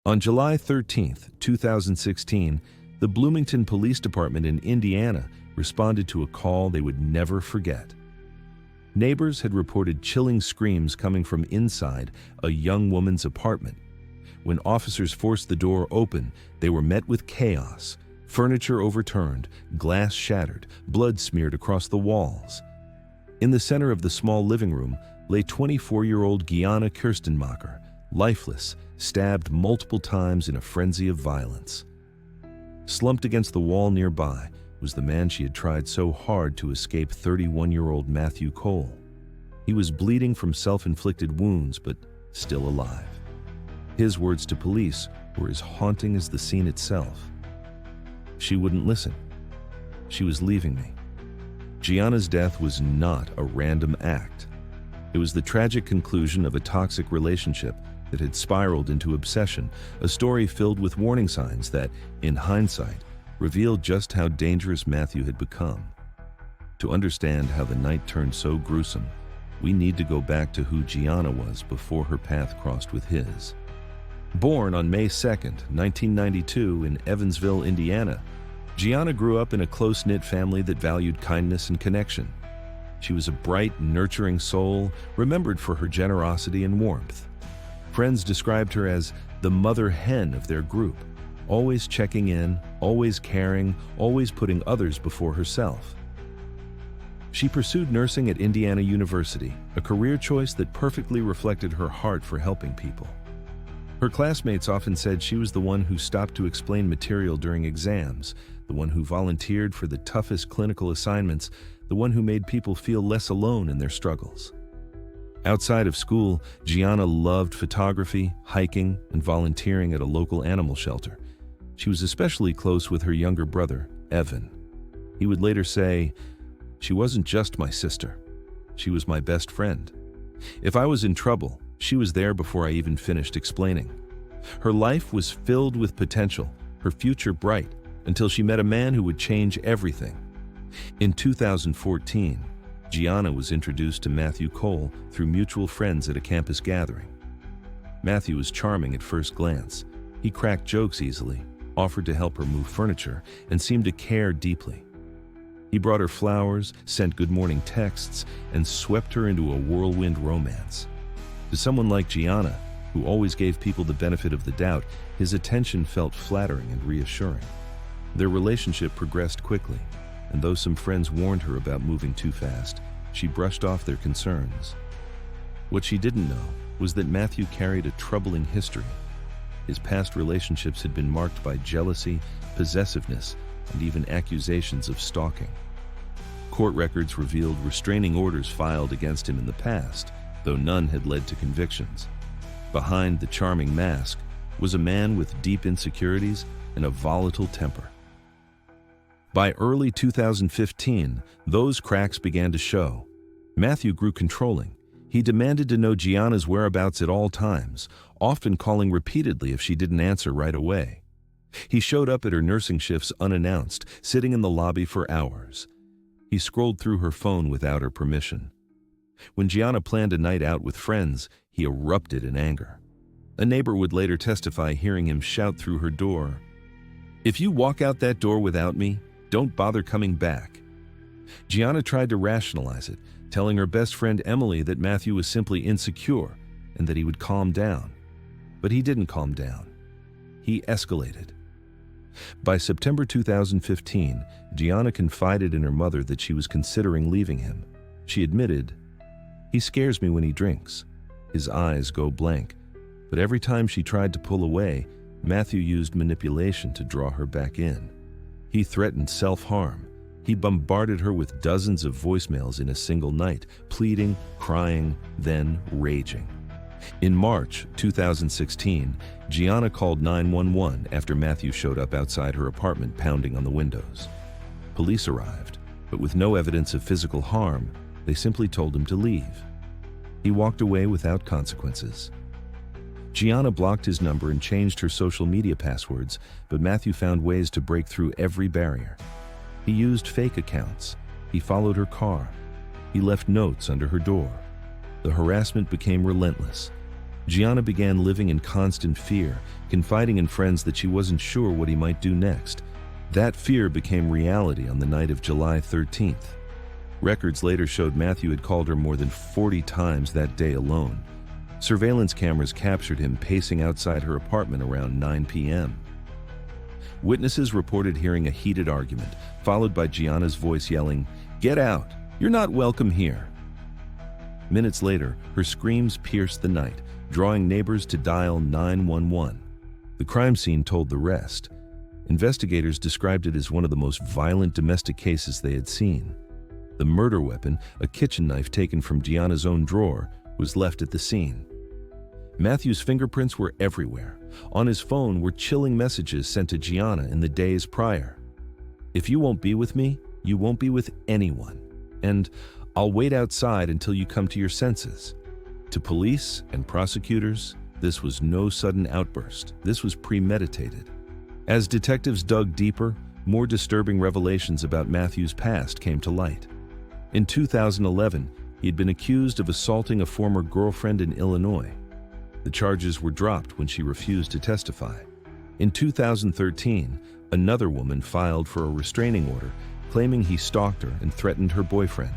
On July 13, 2016, the Bloomington Police Department in Indiana responded to a call they would never forget. Neighbors had reported chilling screams coming from inside a young woman's apartment. When officers forced the door open, they were met with chaos. Furniture overturned, glass shattered, blood smeared across the walls. In the center of the small living room lay 24-year-old Gianna Kirstenmacher, lifeless, stabbed multiple times in a frenzy of violence. Slumped against the wall nearby was the man she had tried so hard to escape, 31-year-old Matthew Cole. He was bleeding from self-inflicted wounds, but still alive. His words to police were as haunting as the scene itself. "She wouldn't listen. She was leaving me." Gianna's death was not a random act. It was the tragic conclusion of a toxic relationship that had spiraled into obsession, a story filled with warning signs that, in hindsight, revealed just how dangerous Matthew had become. To understand how the night turned so gruesome, we need to go back to who Gianna was before her path crossed with his. Born on May 2, 1992 in Evansville, Indiana, Gianna grew up in a close-knit family that valued kindness and connection. She was a bright, nurturing soul, remembered for her generosity and warmth. Friends described her as the mother hen of their group, always checking in, always caring, always putting others before herself. She pursued nursing at Indiana University, a career choice that perfectly reflected her heart for helping people. Her classmates often said she was the one who stopped to explain material during exams, the one who volunteered for the toughest clinical assignments, the one who made people feel less alone in their struggles. Outside of school, Gianna loved photography, hiking, and volunteering at a local animal shelter. She was especially close with her younger brother, Evan. He would later say, "She wasn't just my sister. She was my best friend. If I was in trouble, she was there before I even finished explaining." Her life was filled with potential, her future bright, until she met a man who would change everything. In 2014, Gianna was introduced to Matthew Cole through mutual friends at a campus gathering. Matthew was charming at first glance. He cracked jokes easily, offered to help her move furniture, and seemed to care deeply. He brought her flowers, sent good morning texts, and swept her into a whirlwind romance. To someone like Gianna, who always gave people the benefit of the doubt, his attention felt flattering and reassuring. Their relationship progressed quickly, and though some friends warned her about moving too fast, she brushed off their concerns. What she didn't know was that Matthew carried a troubling history. His past relationships had been marked by jealousy, possessiveness, and even accusations of stalking. Court records revealed restraining orders filed against him in the past, though none had led to convictions. Behind the charming mask was a man with deep insecurities and a volatile temper. By early 2015, those cracks began to show. Matthew grew controlling. He demanded to know Gianna's whereabouts at all times, often calling repeatedly if she didn't answer right away. He showed up at her nursing shifts unannounced, sitting in the lobby for hours. He scrolled through her phone without her permission. When Gianna planned a night out with friends, he erupted in anger. A neighbor would later testify hearing him shout through her door, "If you walk out that door without me, don't bother coming back." Gianna tried to rationalize it, telling her best friend Emily that Matthew was simply insecure and that he would calm down. But he didn't calm down. He escalated. By September 2015, Gianna confided in her mother that she was considering leaving him. She admitted, "He scares me when he drinks. His eyes go blank." But every time she tried to pull away, Matthew used manipulation to draw her back in. He threatened self-harm. He bombarded her with dozens of voicemails in a single night, pleading, crying, then raging. In March 2016, Gianna called 911 after Matthew showed up outside her apartment pounding on the windows. Police arrived, but with no evidence of physical harm, they simply told him to leave. He walked away without consequences. Gianna blocked his number and changed her social media passwords, but Matthew found ways to break through every barrier. He used fake accounts. He followed her car. He left notes under her door. The harassment became relentless. Gianna began living in constant fear, confiding in friends that she wasn't sure what he might do next. That fear became reality on the night of July 13th. Records later showed Matthew had called her more than 40 times that day alone. Surveillance cameras captured him pacing outside her apartment around 9 p.m. Witnesses reported hearing a heated argument, followed by Gianna's voice yelling, "Get out! You're not welcome here!" Minutes later, her screams pierced the night, drawing neighbors to dial 911. The crime scene told the rest. Investigators described it as one of the most violent domestic cases they had seen. The murder weapon, a kitchen knife taken from Gianna's own drawer, was left at the scene. Matthew's fingerprints were everywhere. On his phone were chilling messages sent to Gianna in the days prior. "If you won't be with me, you won't be with anyone. And I'll wait outside until you come to your senses." To police and prosecutors, this was no sudden outburst. This was premeditated. As detectives dug deeper, more disturbing revelations about Matthew's past came to light. In 2011, he had been accused of assaulting a former girlfriend in Illinois. The charges were dropped when she refused to testify. In 2013, another woman filed for a restraining order, claiming he stalked her and threatened her boyfriend.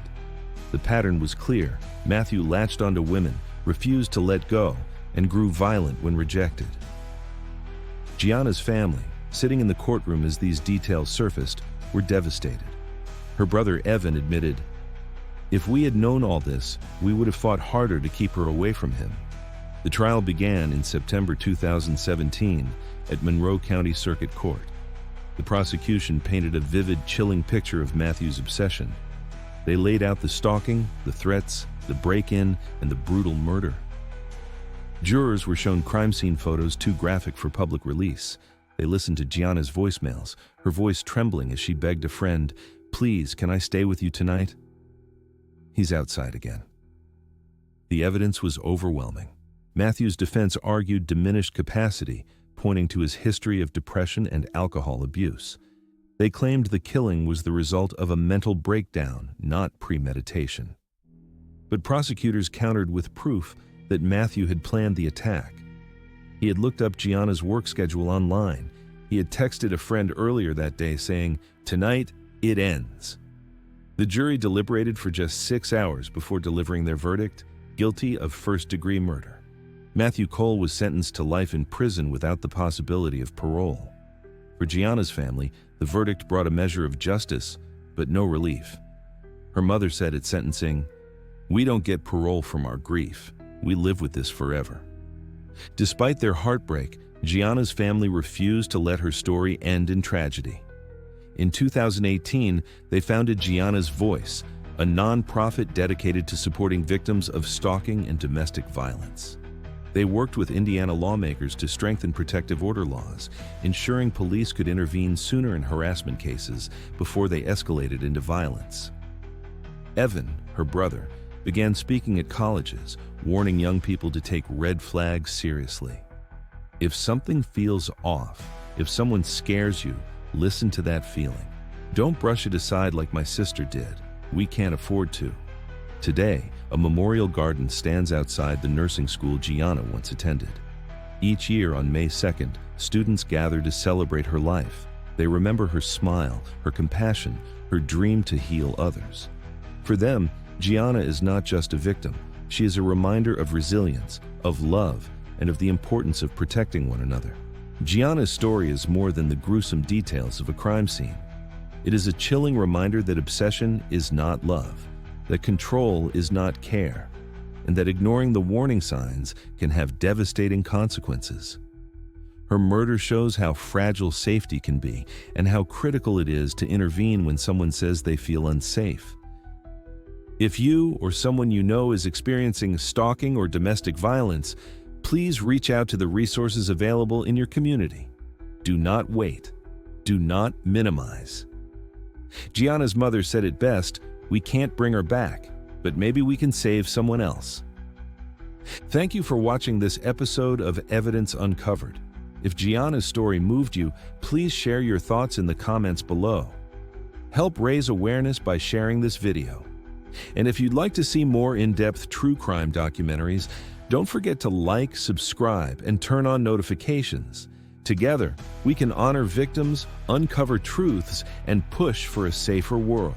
The pattern was clear. Matthew latched onto women, refused to let go, and grew violent when rejected. Gianna's family, sitting in the courtroom as these details surfaced, were devastated. Her brother Evan admitted, "If we had known all this, we would have fought harder to keep her away from him." The trial began in September 2017 at Monroe County Circuit Court. The prosecution painted a vivid, chilling picture of Matthew's obsession. They laid out the stalking, the threats, the break-in, and the brutal murder. Jurors were shown crime scene photos too graphic for public release. They listened to Gianna's voicemails, her voice trembling as she begged a friend, "Please, can I stay with you tonight?" He's outside again. The evidence was overwhelming. Matthew's defense argued diminished capacity, pointing to his history of depression and alcohol abuse. They claimed the killing was the result of a mental breakdown, not premeditation. But prosecutors countered with proof that Matthew had planned the attack. He had looked up Gianna's work schedule online. He had texted a friend earlier that day saying, "Tonight, it ends." The jury deliberated for just 6 hours before delivering their verdict, guilty of first-degree murder. Matthew Cole was sentenced to life in prison without the possibility of parole. For Gianna's family, the verdict brought a measure of justice, but no relief. Her mother said at sentencing, "We don't get parole from our grief. We live with this forever." Despite their heartbreak, Gianna's family refused to let her story end in tragedy. In 2018, they founded Gianna's Voice, a nonprofit dedicated to supporting victims of stalking and domestic violence. They worked with Indiana lawmakers to strengthen protective order laws, ensuring police could intervene sooner in harassment cases before they escalated into violence. Evan, her brother, began speaking at colleges, warning young people to take red flags seriously. If something feels off, if someone scares you, listen to that feeling. Don't brush it aside like my sister did. We can't afford to. Today, a memorial garden stands outside the nursing school Gianna once attended. Each year on May 2nd, students gather to celebrate her life. They remember her smile, her compassion, her dream to heal others. For them, Gianna is not just a victim. She is a reminder of resilience, of love, and of the importance of protecting one another. Gianna's story is more than the gruesome details of a crime scene. It is a chilling reminder that obsession is not love, that control is not care, and that ignoring the warning signs can have devastating consequences. Her murder shows how fragile safety can be and how critical it is to intervene when someone says they feel unsafe. If you or someone you know is experiencing stalking or domestic violence, please reach out to the resources available in your community. Do not wait. Do not minimize. Gianna's mother said it best, "We can't bring her back, but maybe we can save someone else." Thank you for watching this episode of Evidence Uncovered. If Gianna's story moved you, please share your thoughts in the comments below. Help raise awareness by sharing this video. And if you'd like to see more in-depth true crime documentaries, Don't forget to like, subscribe, and turn on notifications. Together, we can honor victims, uncover truths, and push for a safer world.